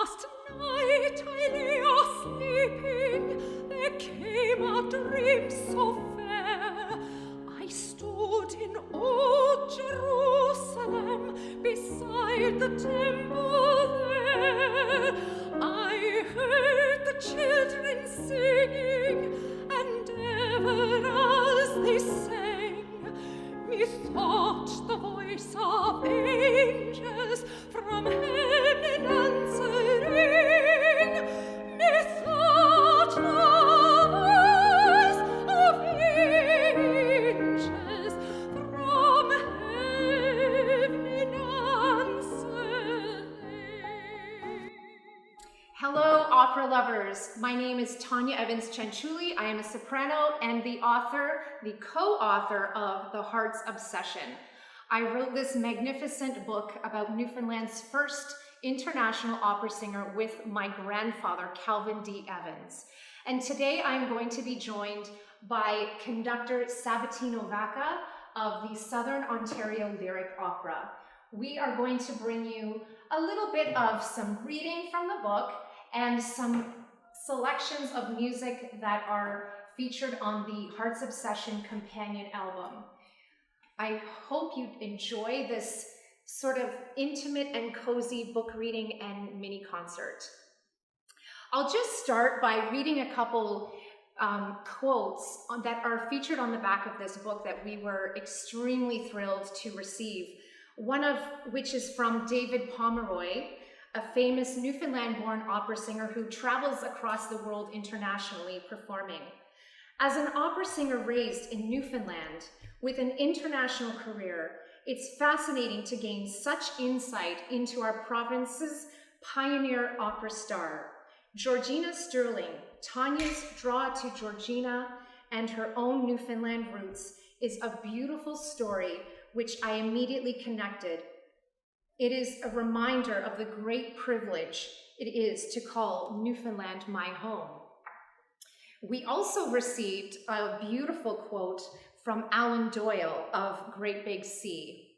Last night I lay a-sleeping, there came a dream so fair. I stood in old Jerusalem, beside the temple there. I heard the children singing, and ever as they sang, methought the voice of angels from heaven answering, methought the voice of angels from heaven answering. Hello, opera lovers. My name is Tonia Evans Cianciulli. I am a soprano and the co-author of The Heart's Obsession. I wrote this magnificent book about Newfoundland's first international opera singer with my grandfather, Calvin D. Evans. And today I'm going to be joined by conductor Sabatino Vacca of the Southern Ontario Lyric Opera. We are going to bring you a little bit of some reading from the book and some selections of music that are featured on the Heart's Obsession companion album. I hope you enjoy this sort of intimate and cozy book reading and mini concert. I'll just start by reading a couple quotes that are featured on the back of this book that we were extremely thrilled to receive. One of which is from David Pomeroy, a famous Newfoundland-born opera singer who travels across the world internationally performing. As an opera singer raised in Newfoundland with an international career, it's fascinating to gain such insight into our province's pioneer opera star. Georgina Stirling, Tonia's draw to Georgina and her own Newfoundland roots, is a beautiful story which I immediately connected. It is a reminder of the great privilege it is to call Newfoundland my home. We also received a beautiful quote from Alan Doyle of Great Big Sea.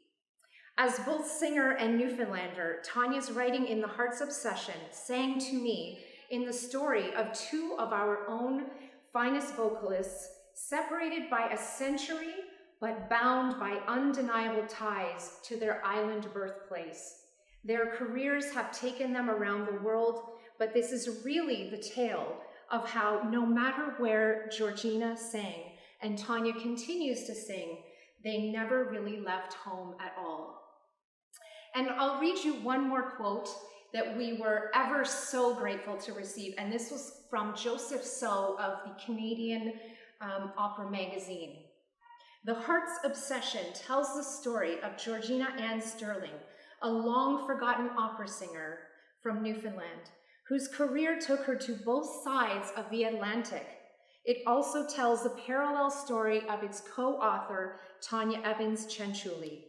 As both singer and Newfoundlander, Tonia's writing in The Heart's Obsession sang to me in the story of two of our own finest vocalists, separated by a century but bound by undeniable ties to their island birthplace. Their careers have taken them around the world, but this is really the tale of how no matter where Georgina sang and Tonia continues to sing, they never really left home at all. And I'll read you one more quote that we were ever so grateful to receive, and this was from Joseph So of the Canadian Opera magazine. The Heart's Obsession tells the story of Georgina Ann Stirling, a long-forgotten opera singer from Newfoundland, whose career took her to both sides of the Atlantic. It also tells the parallel story of its co-author, Tonia Evans Cianciulli.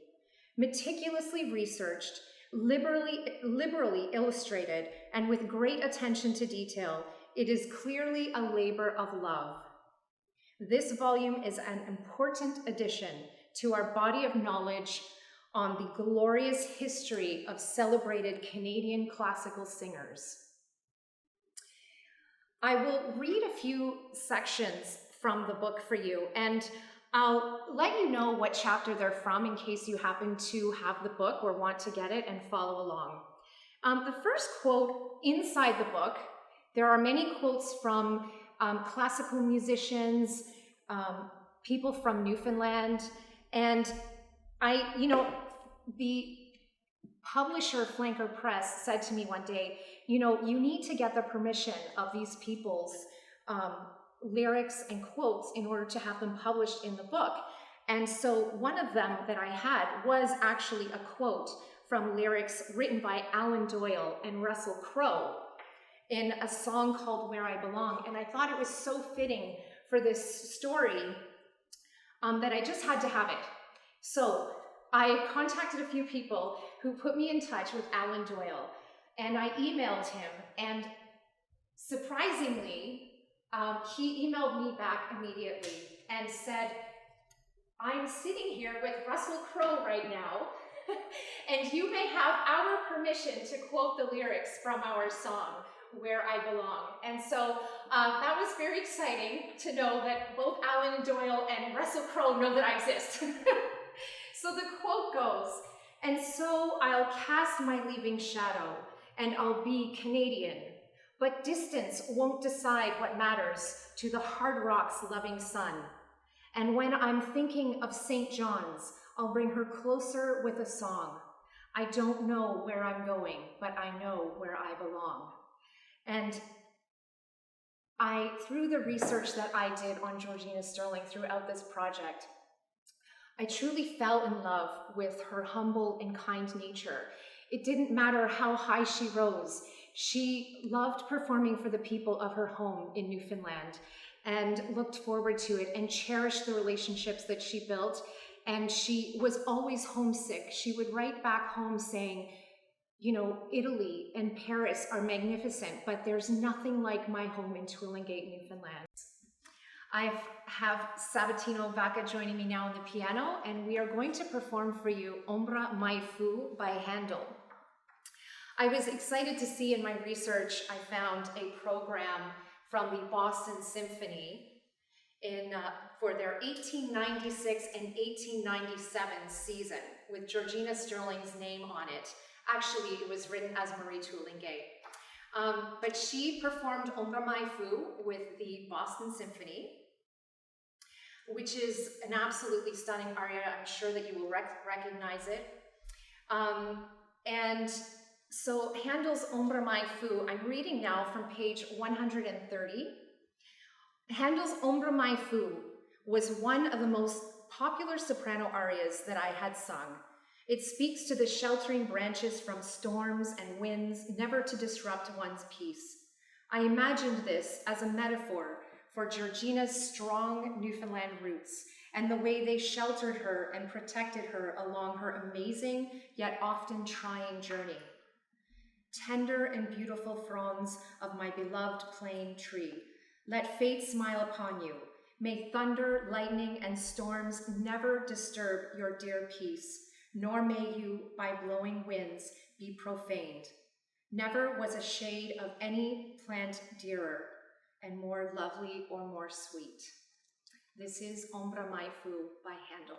Meticulously researched, liberally illustrated, and with great attention to detail, it is clearly a labor of love. This volume is an important addition to our body of knowledge on the glorious history of celebrated Canadian classical singers. I will read a few sections from the book for you, and I'll let you know what chapter they're from in case you happen to have the book or want to get it and follow along. The first quote inside the book, there are many quotes from classical musicians, people from Newfoundland, and the publisher, Flanker Press, said to me one day, you need to get the permission of these people's lyrics and quotes in order to have them published in the book. And so one of them that I had was actually a quote from lyrics written by Alan Doyle and Russell Crowe in a song called Where I Belong. And I thought it was so fitting for this story that I just had to have it. So I contacted a few people who put me in touch with Alan Doyle, and I emailed him, and surprisingly, he emailed me back immediately and said, I'm sitting here with Russell Crowe right now, And you may have our permission to quote the lyrics from our song, Where I Belong. And so that was very exciting to know that both Alan Doyle and Russell Crowe know that I exist. So the quote goes, "And so I'll cast my leaving shadow, and I'll be Canadian. But distance won't decide what matters to the hard rock's loving sun. And when I'm thinking of St. John's, I'll bring her closer with a song. I don't know where I'm going, but I know where I belong." And through the research that I did on Georgina Stirling throughout this project, I truly fell in love with her humble and kind nature. It didn't matter how high she rose. She loved performing for the people of her home in Newfoundland and looked forward to it and cherished the relationships that she built. And she was always homesick. She would write back home saying, you know, Italy and Paris are magnificent, but there's nothing like my home in Twillingate, Newfoundland. I have Sabatino Vacca joining me now on the piano, and we are going to perform for you Ombra Mai Fu by Handel. I was excited to see in my research, I found a program from the Boston Symphony for their 1896 and 1897 season with Georgina Stirling's name on it. Actually, it was written as Marie Toulinguet. But she performed Ombra Mai Fu with the Boston Symphony, which is an absolutely stunning aria. I'm sure that you will recognize it. And so Handel's Ombra Mai Fu, I'm reading now from page 130. Handel's Ombra Mai Fu was one of the most popular soprano arias that I had sung. It speaks to the sheltering branches from storms and winds, never to disrupt one's peace. I imagined this as a metaphor for Georgina's strong Newfoundland roots and the way they sheltered her and protected her along her amazing yet often trying journey. Tender and beautiful fronds of my beloved plane tree, let fate smile upon you. May thunder, lightning, and storms never disturb your dear peace, nor may you, by blowing winds, be profaned. Never was a shade of any plant dearer and more lovely or more sweet. This is Ombra Mai Fu by Handel.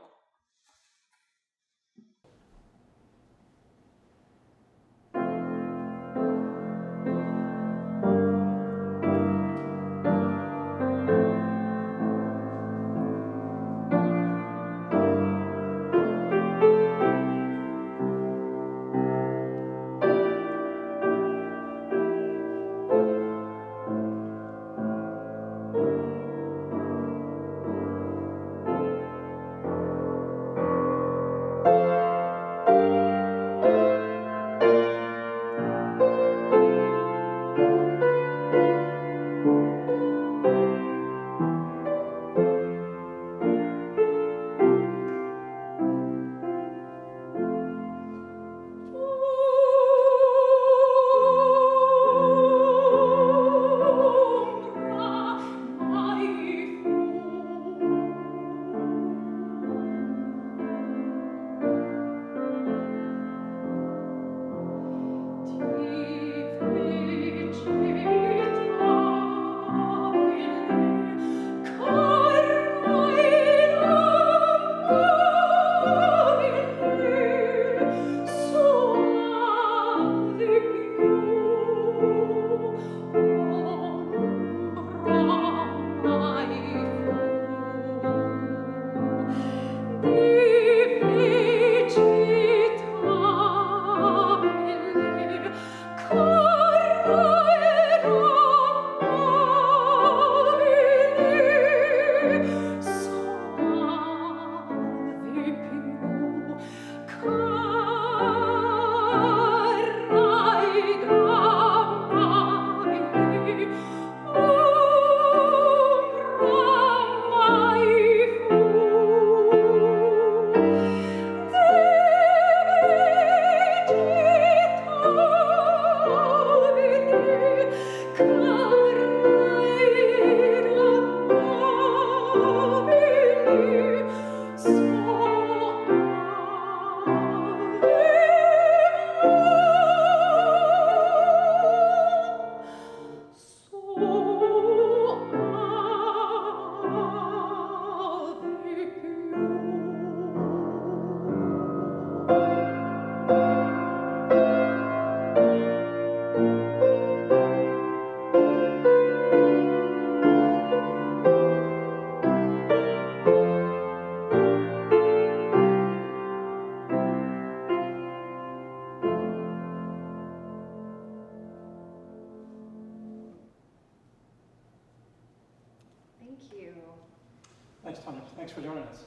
Thanks, Tonia. Thanks for joining us.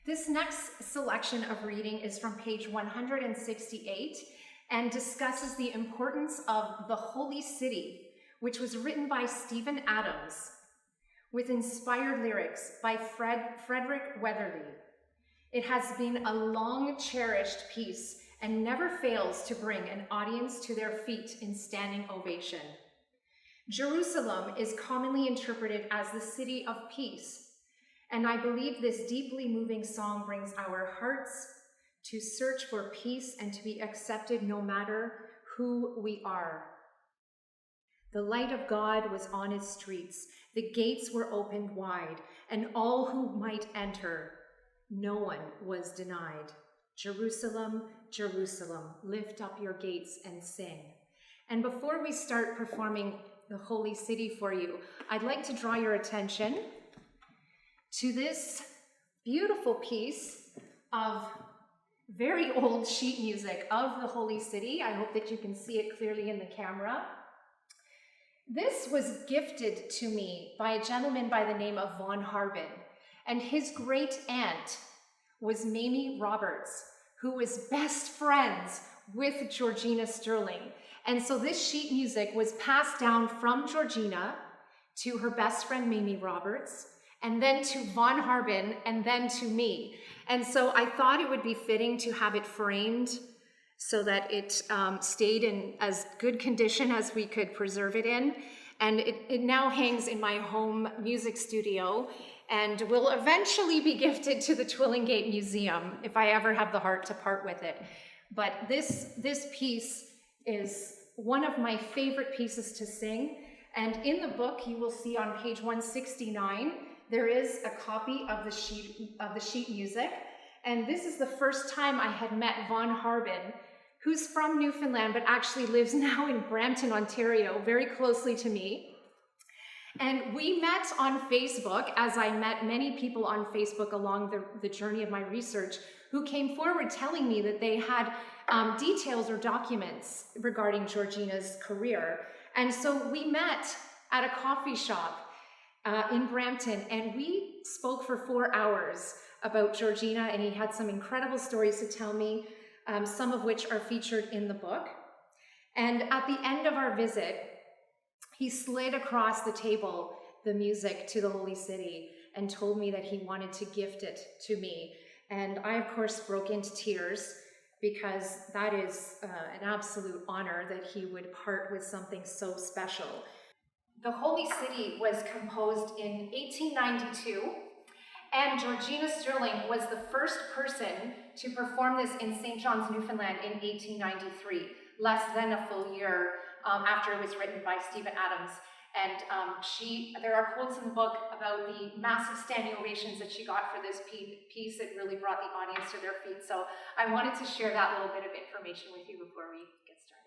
This next selection of reading is from page 168 and discusses the importance of The Holy City, which was written by Stephen Adams with inspired lyrics by Frederick Weatherly. It has been a long cherished piece and never fails to bring an audience to their feet in standing ovation. Jerusalem is commonly interpreted as the city of peace, and I believe this deeply moving song brings our hearts to search for peace and to be accepted no matter who we are. The light of God was on its streets, the gates were opened wide, and all who might enter, no one was denied. Jerusalem, Jerusalem, lift up your gates and sing. And before we start performing The Holy City for you, I'd like to draw your attention to this beautiful piece of very old sheet music of The Holy City. I hope that you can see it clearly in the camera. This was gifted to me by a gentleman by the name of Von Harbin, and his great aunt was Mamie Roberts, who was best friends with Georgina Stirling. And so this sheet music was passed down from Georgina to her best friend Mamie Roberts, and then to Von Harbin, and then to me. And so I thought it would be fitting to have it framed so that it stayed in as good condition as we could preserve it in. And it now hangs in my home music studio and will eventually be gifted to the Twillingate Museum if I ever have the heart to part with it. But this piece is one of my favorite pieces to sing. And in the book, you will see on page 169, there is a copy of the sheet music. And this is the first time I had met Von Harbin, who's from Newfoundland, but actually lives now in Brampton, Ontario, very closely to me. And we met on Facebook, as I met many people on Facebook along the journey of my research, who came forward telling me that they had details or documents regarding Georgina's career. And so we met at a coffee shop in Brampton, and we spoke for 4 hours about Georgina, and he had some incredible stories to tell me, some of which are featured in the book. And at the end of our visit, he slid across the table the music to The Holy City and told me that he wanted to gift it to me. And I, of course, broke into tears because that is an absolute honor that he would part with something so special. The Holy City was composed in 1892, and Georgina Stirling was the first person to perform this in St. John's, Newfoundland in 1893, less than a full year after it was written by Stephen Adams. And there are quotes in the book about the massive standing ovations that she got for this piece. It really brought the audience to their feet. So I wanted to share that little bit of information with you before we get started.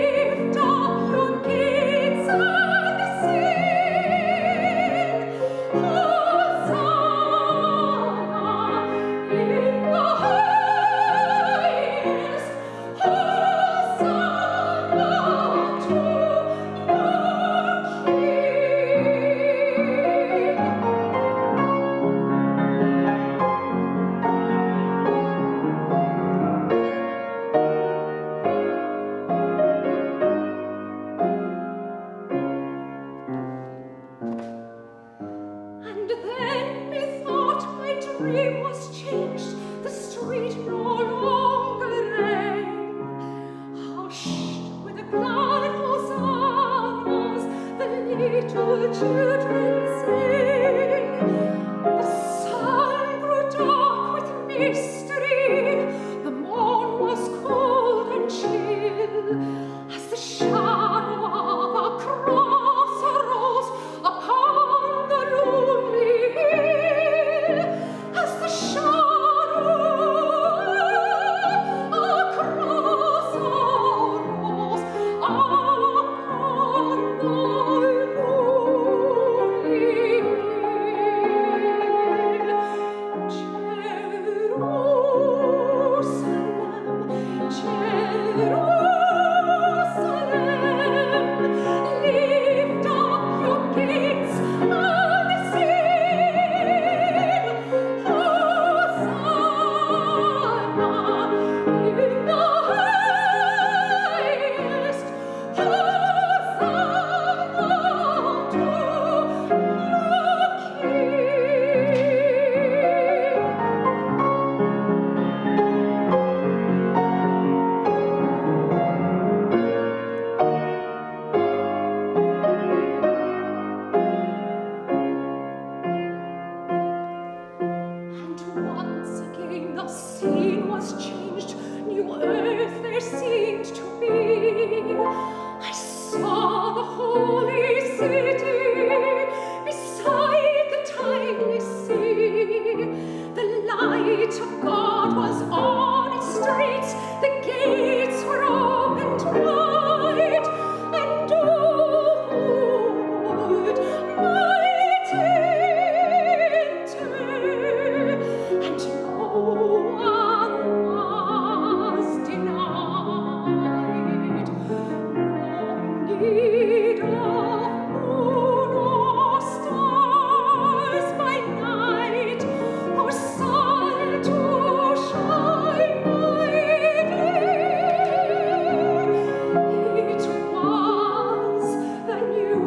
Lift up your gates and sing. little children sing. The sun grew dark with mystery, the morn was cold and chill, as the shadow of a cross arose upon the lonely hill, as the shadow of a cross arose upon the lonely hill. Jerusalem, Jerusalem, lift up your gates and sing, Hosanna in the highest, Hosanna to your And once again the scene was changed, new earth there seemed to be. I saw the holy city beside the timeless sea. The light of God was on its streets, the gates were opened wide, and oh, who would might enter, and no one was denied. No need of moon or stars by night, or sun to shine by day. It was the new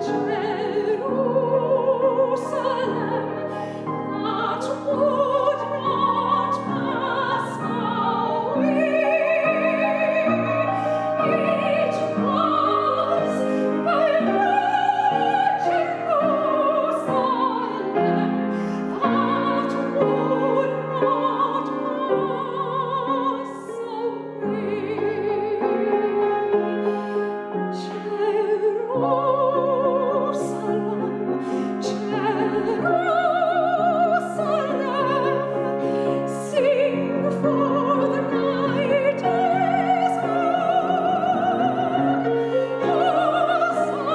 Jerusalem that would not pass away. It was the new Jerusalem that would not pass away. Jerusalem, sing, for the night is on. Hosanna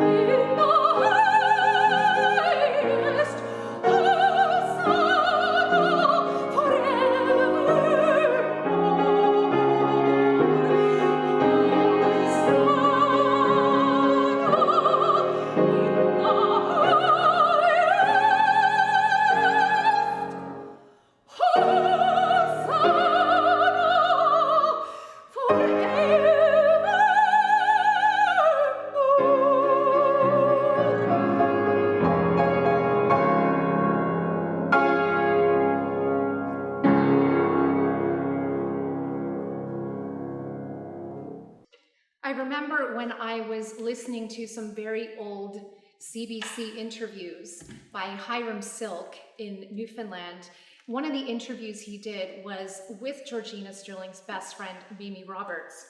in the highest, Hosanna I remember when I was listening to some very old CBC interviews by Hiram Silk in Newfoundland. One of the interviews he did was with Georgina Stirling's best friend, Mimi Roberts.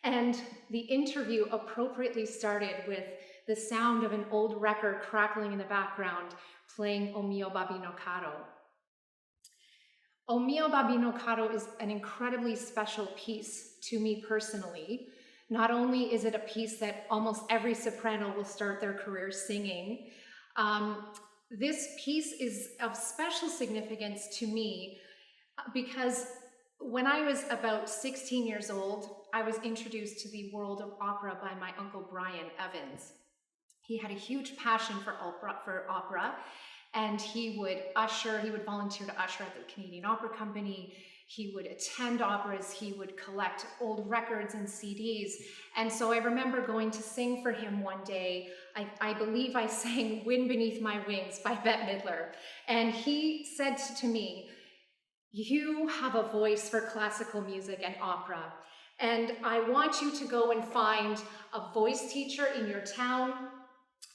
And the interview appropriately started with the sound of an old record crackling in the background, playing O Mio Babino Caro. O Mio Babino Caro is an incredibly special piece to me personally. Not only is it a piece that almost every soprano will start their career singing, this piece is of special significance to me because when I was about 16 years old, I was introduced to the world of opera by my uncle Brian Evans. He had a huge passion for opera, and he would volunteer to usher at the Canadian Opera Company. He would attend operas, he would collect old records and CDs. And so I remember going to sing for him one day. I believe I sang Wind Beneath My Wings by Bette Midler. And he said to me, "You have a voice for classical music and opera, And I want you to go and find a voice teacher in your town,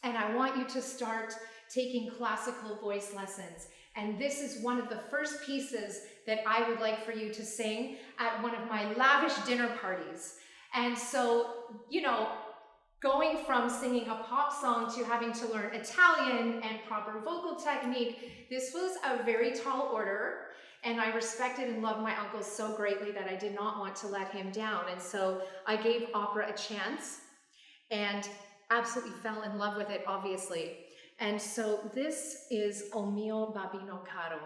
and I want you to start taking classical voice lessons. And this is one of the first pieces that I would like for you to sing at one of my lavish dinner parties. And so, you know, going from singing a pop song to having to learn Italian and proper vocal technique, this was a very tall order. And I respected and loved my uncle so greatly that I did not want to let him down. And so I gave opera a chance and absolutely fell in love with it, obviously. And so this is O mio babbino caro.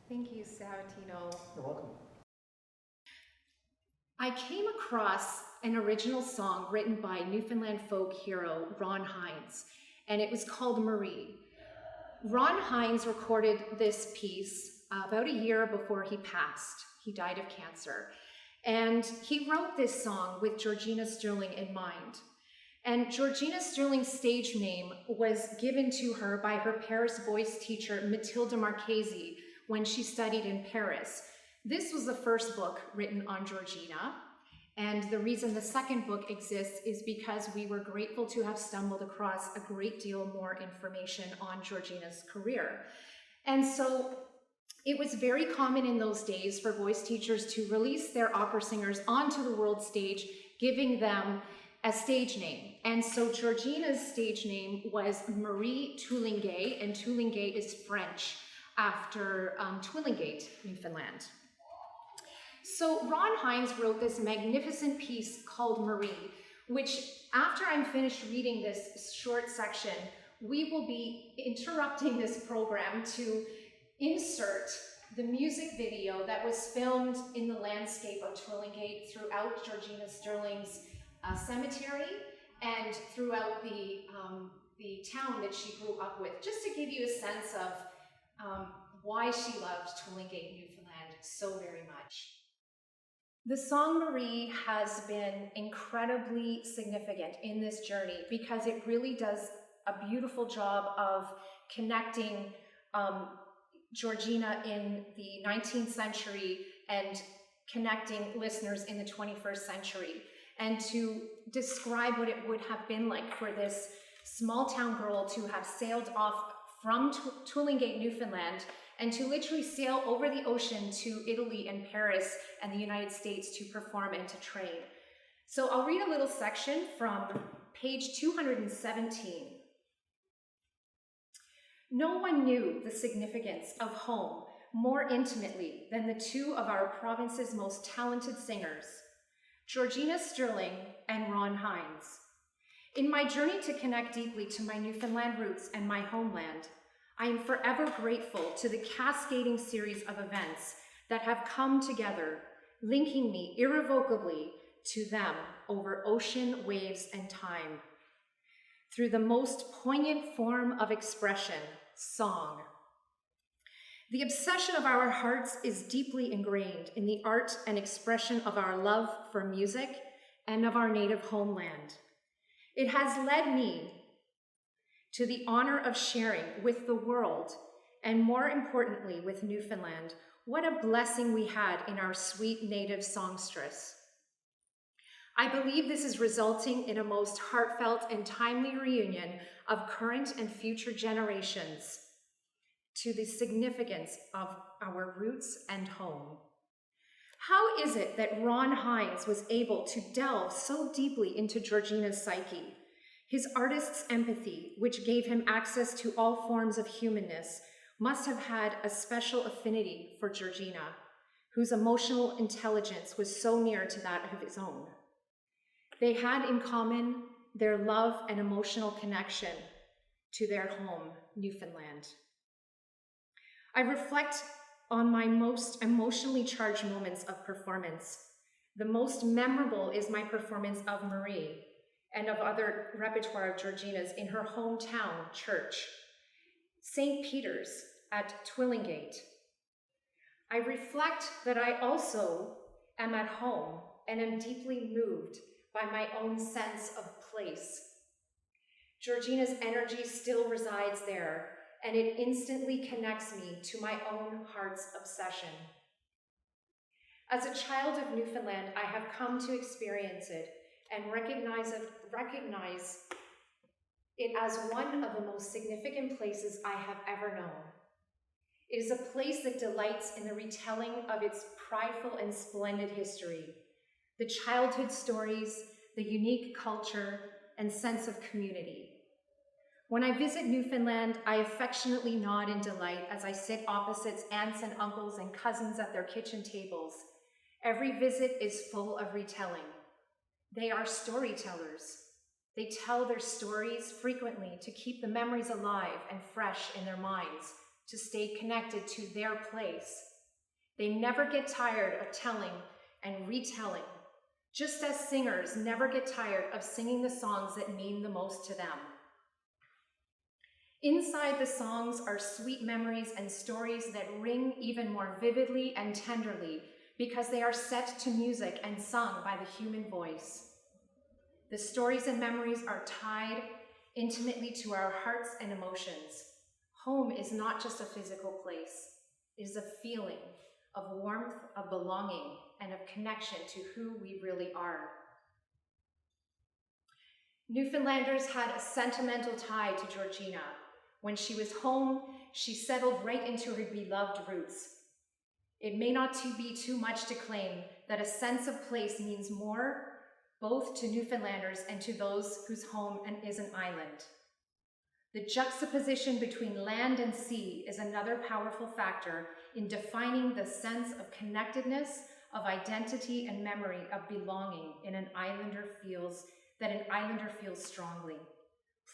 Thank you, Sabatino. You're welcome. I came across an original song written by Newfoundland folk hero Ron Hynes, and it was called Marie. Ron Hynes recorded this piece about a year before he passed. He died of cancer. And he wrote this song with Georgina Stirling in mind. And Georgina Stirling's stage name was given to her by her Paris voice teacher, Mathilde Marchesi, when she studied in Paris. This was the first book written on Georgina, and the reason the second book exists is because we were grateful to have stumbled across a great deal more information on Georgina's career. And so it was very common in those days for voice teachers to release their opera singers onto the world stage, giving them a stage name. And so Georgina's stage name was Marie Toulinguet, and Toulinguet is French after Twillingate, Newfoundland. So Ron Hynes wrote this magnificent piece called Marie, which after I'm finished reading this short section, we will be interrupting this program to insert the music video that was filmed in the landscape of Twillingate throughout Georgina Stirling's cemetery and throughout the town that she grew up with, just to give you a sense of why she loved Twillingate, Newfoundland so very much. The song Marie has been incredibly significant in this journey because it really does a beautiful job of connecting Georgina in the 19th century and connecting listeners in the 21st century, and to describe what it would have been like for this small town girl to have sailed off from Toulinguet, Newfoundland, and to literally sail over the ocean to Italy and Paris and the United States to perform and to train. So I'll read a little section from page 217. No one knew the significance of home more intimately than the two of our province's most talented singers, Georgina Stirling and Ron Hines. In my journey to connect deeply to my Newfoundland roots and my homeland, I am forever grateful to the cascading series of events that have come together, linking me irrevocably to them over ocean, waves, and time. Through the most poignant form of expression, song. The obsession of our hearts is deeply ingrained in the art and expression of our love for music and of our native homeland. It has led me to the honor of sharing with the world, and more importantly with Newfoundland, what a blessing we had in our sweet native songstress. I believe this is resulting in a most heartfelt and timely reunion of current and future generations to the significance of our roots and home. How is it that Ron Hines was able to delve so deeply into Georgina's psyche? His artist's empathy, which gave him access to all forms of humanness, must have had a special affinity for Georgina, whose emotional intelligence was so near to that of his own. They had in common their love and emotional connection to their home, Newfoundland. I reflect on my most emotionally charged moments of performance. The most memorable is my performance of Marie and of other repertoire of Georgina's in her hometown church, St. Peter's at Twillingate. I reflect that I also am at home and am deeply moved by my own sense of place. Georgina's energy still resides there, and it instantly connects me to my own heart's obsession. As a child of Newfoundland, I have come to experience it and recognize it as one of the most significant places I have ever known. It is a place that delights in the retelling of its prideful and splendid history, the childhood stories, the unique culture, and sense of community. When I visit Newfoundland, I affectionately nod in delight as I sit opposite aunts and uncles and cousins at their kitchen tables. Every visit is full of retelling. They are storytellers. They tell their stories frequently to keep the memories alive and fresh in their minds, to stay connected to their place. They never get tired of telling and retelling, just as singers never get tired of singing the songs that mean the most to them. Inside the songs are sweet memories and stories that ring even more vividly and tenderly because they are set to music and sung by the human voice. The stories and memories are tied intimately to our hearts and emotions. Home is not just a physical place. It is a feeling of warmth, of belonging, and of connection to who we really are. Newfoundlanders had a sentimental tie to Georgina. When she was home, she settled right into her beloved roots. It may not be too much to claim that a sense of place means more both to Newfoundlanders and to those whose home is an island. The juxtaposition between land and sea is another powerful factor in defining the sense of connectedness, of identity and memory, of belonging that an islander feels strongly.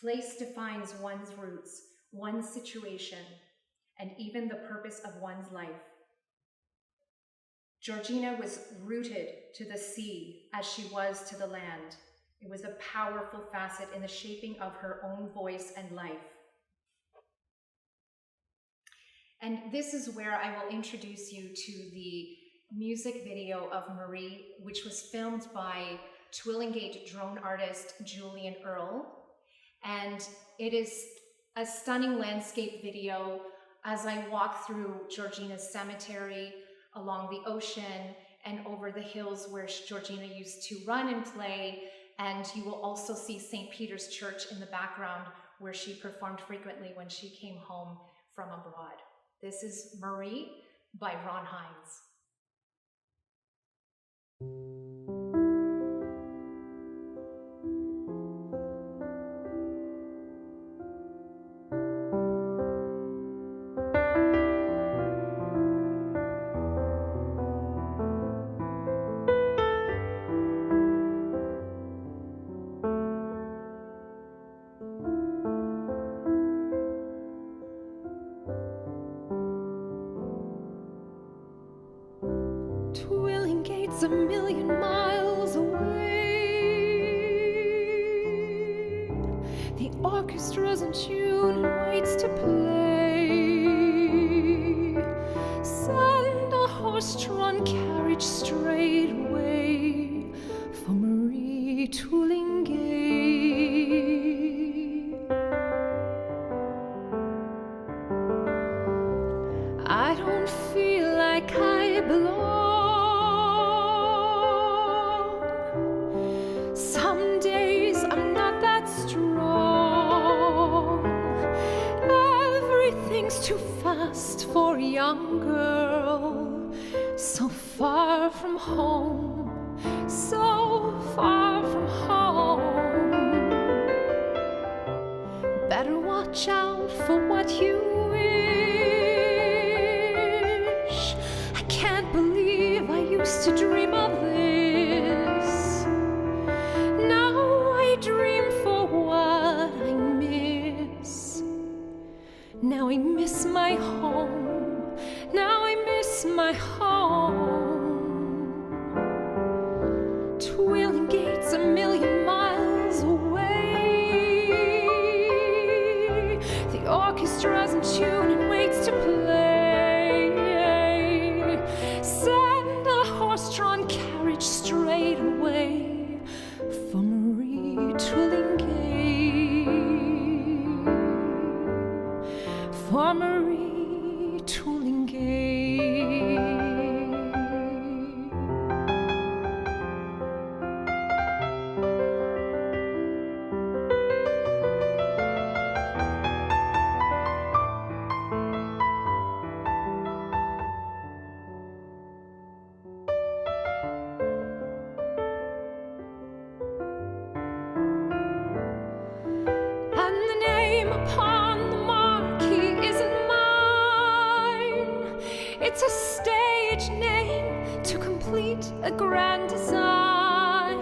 Place defines one's roots, one's situation, and even the purpose of one's life. Georgina was rooted to the sea as she was to the land. It was a powerful facet in the shaping of her own voice and life. And this is where I will introduce you to the music video of Marie, which was filmed by Twillingate drone artist Julian Earle. And it is a stunning landscape video as I walk through Georgina's cemetery, along the ocean, and over the hills where Georgina used to run and play. And you will also see St. Peter's Church in the background where she performed frequently when she came home from abroad. This is Marie by Ron Hines. a million miles away. The orchestra's in tune and waits to play. Send a horse-drawn carriage straight away for Marie Toulinguet. I don't feel like I belong. Some days I'm not that strong. Everything's too fast for a young girl. So far from home, so far from home. Better watch out for what you wish. I can't believe I used to dream of this. Now I dream for what I miss. Now I miss my home. Now I miss my home. Twillingate a million miles away. The orchestra's in tune and waits to play. Send a horse-drawn carriage straight away for Marie Toulinguet. For Marie Toulinguet. And the name upon the marquee isn't mine. It's a stage name to complete a grand design.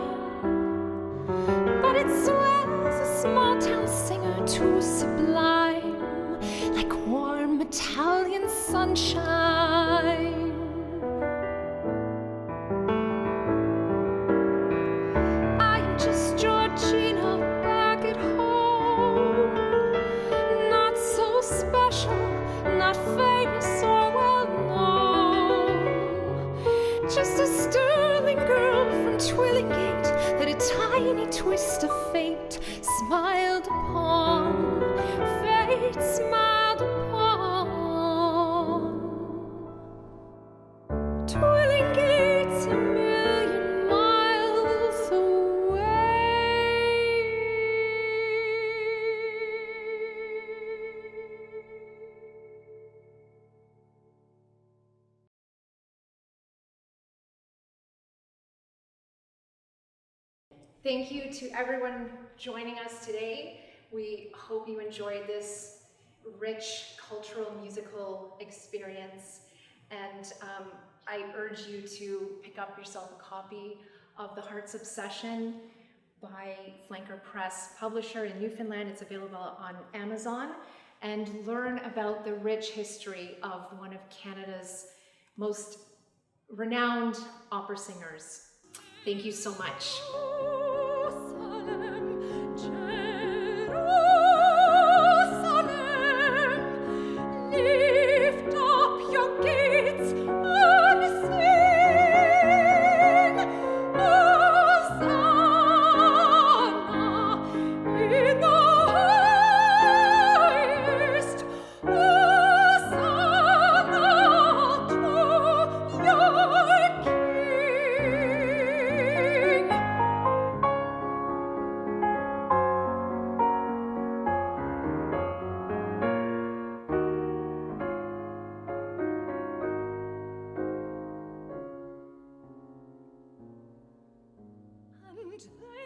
But it swells a small town singer too sublime, like warm Italian sunshine. I'm just Georgina back at home. Not so special, not famous or well known. Just a Stirling girl from Twillingate that a tiny twist of fate smiled upon. Fate smiled upon. Twillingate's a million miles away. Thank you to everyone joining us today. We hope you enjoyed this rich cultural musical experience, and I urge you to pick up yourself a copy of The Heart's Obsession by Flanker Press, publisher in Newfoundland. It's available on Amazon, and learn about the rich history of one of Canada's most renowned opera singers. Thank you so much. Lift up your gates and sing, Hosanna in the highest, Hosanna to your King. And they